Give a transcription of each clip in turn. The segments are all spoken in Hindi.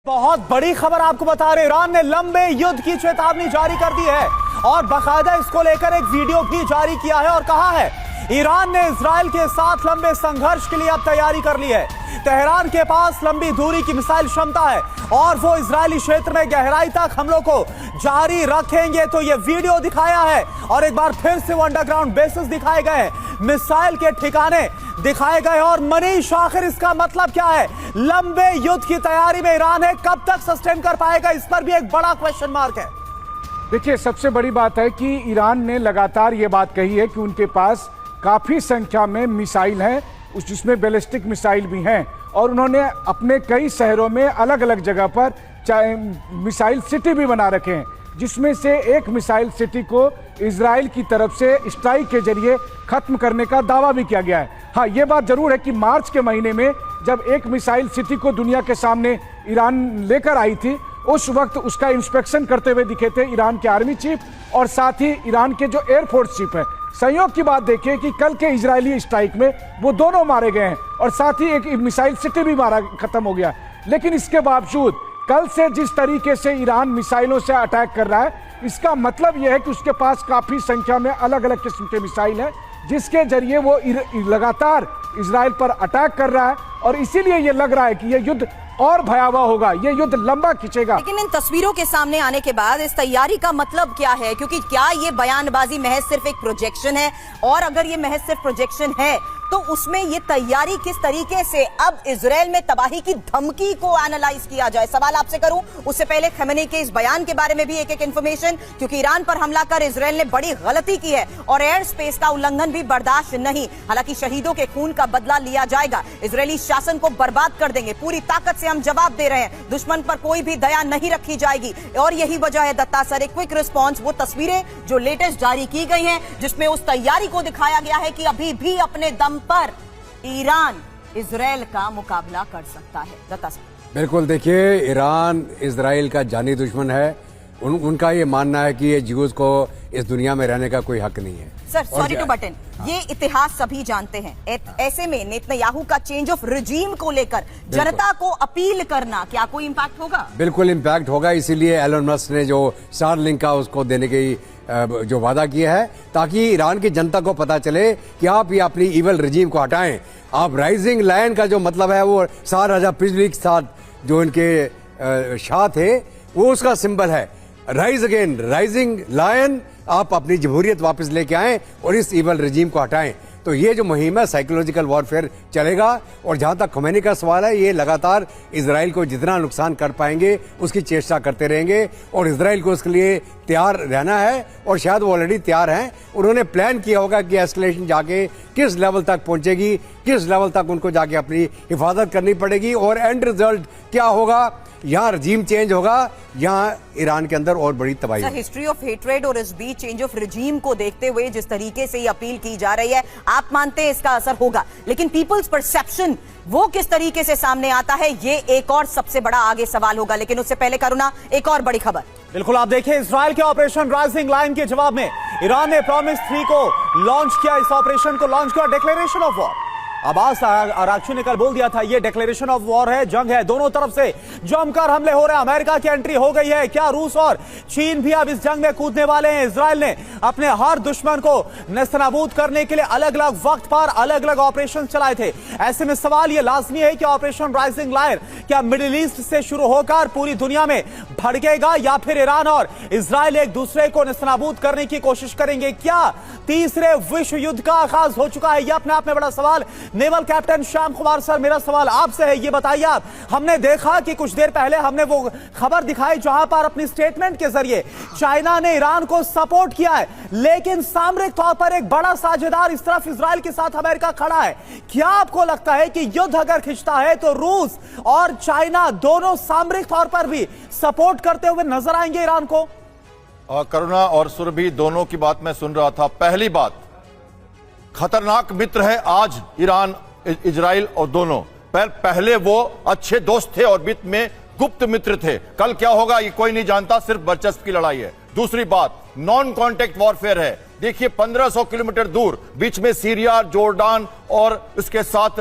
बहुत बड़ी खबर आपको बता रहे, ईरान ने लंबे युद्ध की चेतावनी जारी कर दी है और बाकायदा इसको लेकर एक वीडियो भी जारी किया है और कहा है ईरान ने इजराइल के साथ लंबे संघर्ष के लिए अब तैयारी कर ली है। तेहरान के पास लंबी दूरी की मिसाइल क्षमता है और वो इजरायली क्षेत्र में गहराई तक हमलों को जारी रखेंगे। तो ये वीडियो दिखाया है और एक बार फिर से वो अंडरग्राउंड बेसिस दिखाए गए, मिसाइल के ठिकाने दिखाए गए। और मनीष, आखिर इसका मतलब क्या है? लंबे युद्ध की तैयारी में ईरान है, कब तक सस्टेन कर पाएगा, इस पर भी एक बड़ा क्वेश्चन मार्क है। देखिए, सबसे बड़ी बात है कि ईरान ने लगातार ये बात कही है कि उनके पास काफी संख्या में मिसाइल हैं, जिसमें बैलिस्टिक मिसाइल भी हैं, और उन्होंने अपने कई शहरों में अलग अलग जगह पर मिसाइल सिटी भी बना रखे हैं, जिसमें से एक मिसाइल सिटी को इजराइल की तरफ से स्ट्राइक के जरिए खत्म करने का दावा भी किया गया है। हाँ, ये बात जरूर है कि मार्च के महीने में जब एक मिसाइल सिटी को दुनिया के सामने ईरान लेकर आई थी, उस वक्त उसका इंस्पेक्शन करते हुए दिखे थे ईरान के आर्मी चीफ और साथ ही ईरान के जो एयरफोर्स चीफ है। संयोग की बात देखिए कि कल के इजरायली स्ट्राइक में वो दोनों मारे गए हैं और साथ ही एक मिसाइल सिटी भी खत्म हो गया। लेकिन इसके बावजूद कल से जिस तरीके से ईरान मिसाइलों से अटैक कर रहा है, इसका मतलब यह है कि उसके पास काफी संख्या में अलग अलग किस्म के मिसाइल हैं, जिसके जरिए वो लगातार इजराइल पर अटैक कर रहा है। और इसीलिए ये लग रहा है कि ये युद्ध और भयावह होगा, ये युद्ध लंबा खींचेगा। लेकिन इन तस्वीरों के सामने आने के बाद इस तैयारी का मतलब क्या है? क्योंकि क्या ये बयानबाजी महज सिर्फ एक प्रोजेक्शन है? और अगर ये महज सिर्फ प्रोजेक्शन है तो उसमें ये तैयारी किस तरीके से अब इजराइल में तबाही की धमकी को एनालाइज किया जाए? सवाल आपसे करूं उससे पहले खमेनी के इस बयान के बारे में भी एक इंफॉर्मेशन, क्योंकि ईरान पर हमला कर इजराइल ने बड़ी गलती की है और एयर स्पेस का उल्लंघन भी बर्दाश्त नहीं। हालांकि शहीदों के खून का बदला लिया जाएगा, इजरायली शासन को बर्बाद कर देंगे, पूरी ताकत से हम जवाब दे रहे हैं, दुश्मन पर कोई भी दया नहीं रखी जाएगी। और यही वजह है दत्ता सर, एक क्विक रिस्पॉन्स, वो तस्वीरें जो लेटेस्ट जारी की गई हैं जिसमें उस तैयारी को दिखाया गया है कि अभी भी अपने दम पर ईरान इजराइल का मुकाबला कर सकता है। दत्ता सर। बिल्कुल, देखिए, ईरान इजराइल का जानी दुश्मन है। उनका ये मानना है कि ये ज्यूज को इस दुनिया में रहने का कोई हक नहीं है। सर, सॉरी टू बटन, ये इतिहास सभी जानते हैं। ऐसे में नेतन्याहू का चेंज ऑफ रिजीम को लेकर जनता को अपील करना, क्या कोई इम्पैक्ट होगा? बिल्कुल इम्पैक्ट होगा। इसीलिए एलन मस्क ने जो स्टारलिंक का उसको देने की जो वादा किया है, ताकि ईरान की जनता को पता चले कि आप ये अपनी इवल रिजीम को हटाएं। आप राइजिंग लायन का जो मतलब है वो 7 राजा पिछली के साथ जो इनके शाह थे, वो उसका सिंबल है। राइज अगेन, राइजिंग लायन, आप अपनी जमहूरियत वापस लेके आएं और इस इवल रिजीम को हटाएं। तो ये जो मुहिम है साइकोलॉजिकल वॉरफेयर चलेगा। और जहां तक खमेनी का सवाल है, ये लगातार इजराइल को जितना नुकसान कर पाएंगे उसकी चेष्टा करते रहेंगे और इजराइल को उसके लिए तैयार रहना है और शायद वो ऑलरेडी तैयार हैं। उन्होंने प्लान किया होगा कि एस्केलेशन जाके किस लेवल तक पहुंचेगी, किस लेवल तक उनको जाके अपनी हिफाजत करनी पड़ेगी और एंड रिजल्ट क्या होगा। यहाँ रजीम चेंज होगा, यहाँ ईरान के अंदर और बड़ी तबाही। हिस्ट्री ऑफ हेट्रेड और इस बीच चेंज ऑफ रजीम को देखते हुए जिस तरीके से ये अपील की जा रही है, आप मानते हैं इसका असर होगा, लेकिन पीपल्स परसेप्शन वो किस तरीके से सामने आता है, ये एक और सबसे बड़ा आगे सवाल होगा। लेकिन उससे पहले करुणा, एक और बड़ी खबर। बिल्कुल, आप देखिए, इजराइल के ऑपरेशन राइजिंग लायन के जवाब में ईरान ने प्रॉमिस 3 को लॉन्च किया। इस ऑपरेशन को लॉन्च किया, declaration of war. Abbas Araghchi ने कल बोल दिया था ये डिक्लेरेशन ऑफ वॉर है, जंग है, दोनों तरफ से जमकर हमले हो रहे हैं। अमेरिका की एंट्री हो गई है। क्या रूस और चीन भी अब इस जंग में कूदने वाले हैं? इजराइल ने अपने हर दुश्मन को नेस्तनाबूद करने के लिए अलग अलग वक्त पर अलग अलग ऑपरेशन चलाए थे। ऐसे में सवाल ये लाजमी है कि ऑपरेशन राइजिंग लायन क्या मिडिल ईस्ट से शुरू होकर पूरी दुनिया में भड़केगा या फिर ईरान और इजराइल एक दूसरे को नेस्तनाबूद करने की कोशिश करेंगे? क्या तीसरे विश्व युद्ध का आगाज हो चुका है? यह अपने आप में बड़ा सवाल। Naval captain Shyam Kumar sir, मेरा सवाल आपसे है, ये बताइए आप, हमने देखा कि कुछ देर पहले हमने वो खबर दिखाई जहां पर अपनी स्टेटमेंट के जरिए चाइना ने ईरान को सपोर्ट किया है, लेकिन सामरिक तौर पर एक बड़ा साझेदार इस तरफ इजराइल के साथ अमेरिका खड़ा है। क्या आपको लगता है कि युद्ध अगर खिंचता है तो रूस और चाइना दोनों सामरिक तौर पर भी सपोर्ट करते हुए नजर आएंगे ईरान को? करुणा और सुरभि दोनों की बात मैं सुन रहा था। पहली बात, खतरनाक मित्र है आज ईरान इजराइल, और दोनों पहले वो अच्छे दोस्त थे और बीच में गुप्त मित्र थे। कल क्या होगा ये कोई नहीं जानता, सिर्फ वर्चस्व की लड़ाई है। दूसरी बात, नॉन कॉन्टेक्ट वॉरफेयर है। देखिए 1500 किलोमीटर दूर, बीच में सीरिया, जोर्डान और इसके साथ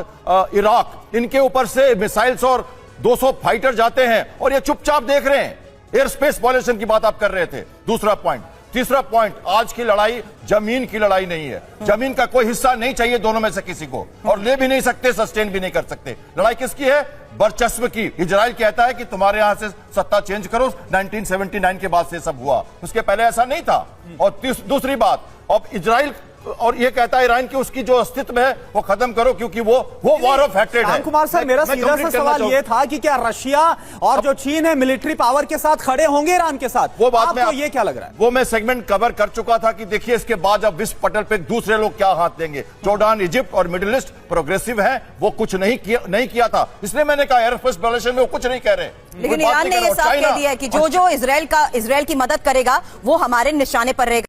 इराक, इनके ऊपर से मिसाइल्स और 200 फाइटर जाते हैं और ये चुपचाप देख रहे हैं। एयर स्पेस वायलेशन की बात आप कर रहे थे। दूसरा पॉइंट। तीसरा पॉइंट, आज की लड़ाई जमीन की लड़ाई नहीं है। जमीन का कोई हिस्सा नहीं चाहिए दोनों में से किसी को, और ले भी नहीं सकते, सस्टेन भी नहीं कर सकते। लड़ाई किसकी है? वर्चस्व की। इजराइल कहता है कि तुम्हारे यहां से सत्ता चेंज करो। 1979 के बाद से सब हुआ, उसके पहले ऐसा नहीं था। और दूसरी बात, अब इजराइल और ये कहता है ईरान की उसकी जो अस्तित्व है वो खत्म करो, क्योंकि वो वॉर ऑफ हेट्रेड है। राम कुमार सर, मेरा सीधा सा सवाल ये था कि क्या रशिया और जो चीन है मिलिट्री पावर के साथ खड़े होंगे ईरान के साथ? वो बात में आपको ये क्या लग रहा है? वो मैं सेगमेंट कवर कर चुका था कि देखिए इसके बाद अब विश्व पटल पे दूसरे लोग क्या हाथ देंगे। जॉर्डन, इजिप्ट और मिडिल ईस्ट प्रोग्रेसिव है, वो कुछ नहीं किया था, इसलिए मैंने कहा एयरफोर्स वायलेशन में वो कुछ नहीं कह रहे। लेकिन ईरान ने ये साफ कह दिया है कि जो इजराइल की मदद करेगा वो हमारे निशाने पर रहेगा।